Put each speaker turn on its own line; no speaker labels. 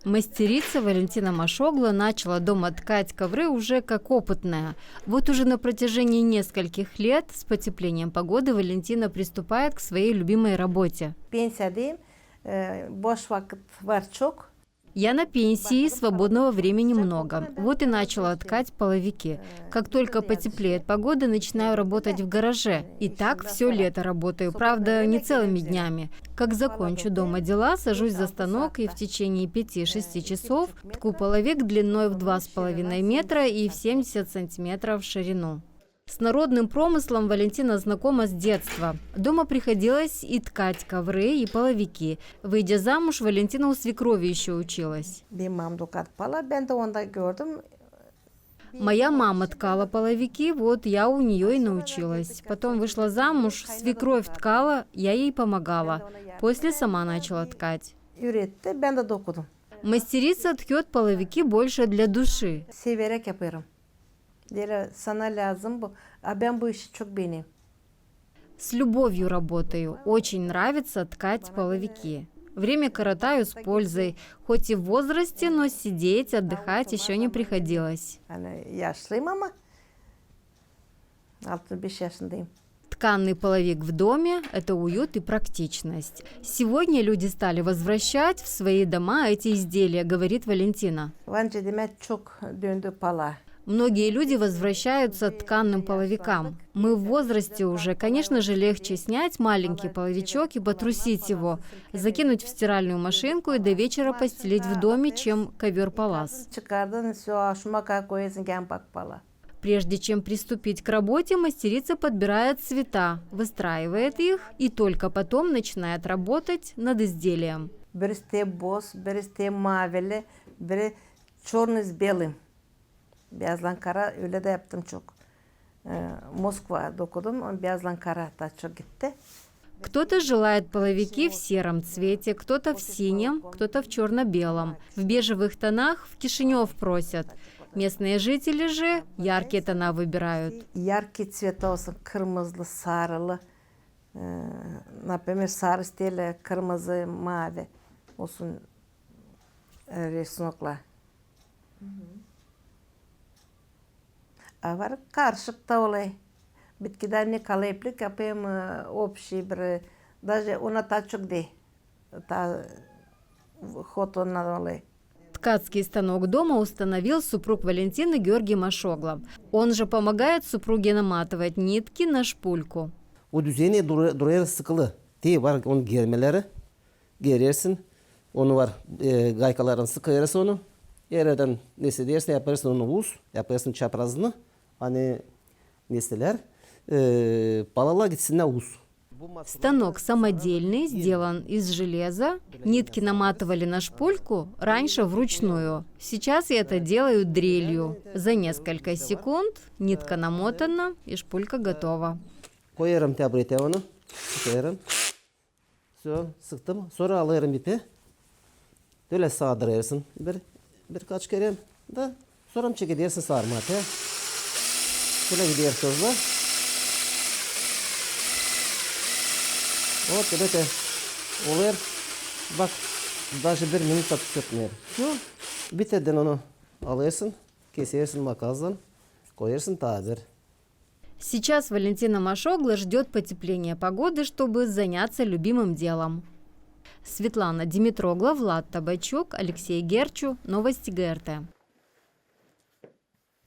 Мастерица Валентина Машогла начала дома ткать ковры уже как опытная. Вот уже на протяжении нескольких лет с потеплением погоды Валентина приступает к своей любимой работе.
Пенсиядayım. Boş vakit var çok.
Я на пенсии, свободного времени много. Вот и начала ткать половики. Как только потеплеет погода, начинаю работать в гараже. И так все лето работаю, правда, не целыми днями. Как закончу дома дела, сажусь за станок и в течение 5-6 часов тку половик длиной в 2,5 метра и в 70 сантиметров в ширину. С народным промыслом Валентина знакома с детства. Дома приходилось и ткать ковры, и половики. Выйдя замуж, Валентина у свекрови еще училась. Моя мама ткала половики, вот я у нее и научилась. Потом вышла замуж, свекровь ткала, я ей помогала. После сама начала ткать. Мастерица ткет половики больше для души. С любовью работаю. Очень нравится ткать половики. Время коротаю с пользой. Хоть и в возрасте, но сидеть, отдыхать еще не приходилось. Тканный половик в доме – это уют и практичность. Сегодня люди стали возвращать в свои дома эти изделия, говорит Валентина. Многие люди возвращаются к тканным половикам. Мы в возрасте уже, конечно же, легче снять маленький половичок и потрусить его, закинуть в стиральную машинку и до вечера постелить в доме, чем ковер-палас. Прежде чем приступить к работе, мастерица подбирает цвета, выстраивает их и только потом начинает работать над изделием.
Beyazlan kara öyle de yaptım çok. Moskva dokudum, beyazlan kara da çok gitti.
Кто-то желает половики в сером цвете, кто-то в синем, кто-то в черно-белом. В бежевых тонах в Кишинев просят. Местные жители же яркие тона выбирают.
Яркий цвет olsun, kırmızılı, sarılı. Например, sarı stili, kırmızı, mavi olsun рисунокlar. Var karışık da olay. Bitkiden ne kalayplık yapayım общий bir, даже ona da çok değil. Ta ход ondan olay.
Ткацкий станок дома установил супруг Валентины Георгий Машогла. Он же помогает супруге наматывать нитки на шпульку.
O düzeni duraya sıkılı. Diye var onun germeleri. Gerersin. Onu var gaykaların sıkıyorsun onu. Yerden neyse derse yaparsın onu uz. Yaparsın çaprazını. Hani neyseler. Balala gitsinler uz.
Станок самодельный, сделан из железа. Нитки наматывали на шпульку, раньше вручную. Сейчас это делают дрелью. За несколько секунд нитка намотана и шпулька готова.
Koyarım taburete onu. Koyarım. Sıktım. Sonra alırım ipi. Böyle sağdırırsın. Birkaç kere de sonra çekedersin sarmata. Şöyle gidiyor tozla. Вот это olur. Bak, даже bir minut da tutmuyor. Bitirden onu alırsın, kesersin makasla, koyarsın tabir.
Сейчас Валентина Машогла ждет потепления погоды, чтобы заняться любимым делом. Светлана Димитрогла, Влад Табачук, Алексей Герчу. Новости ГРТ.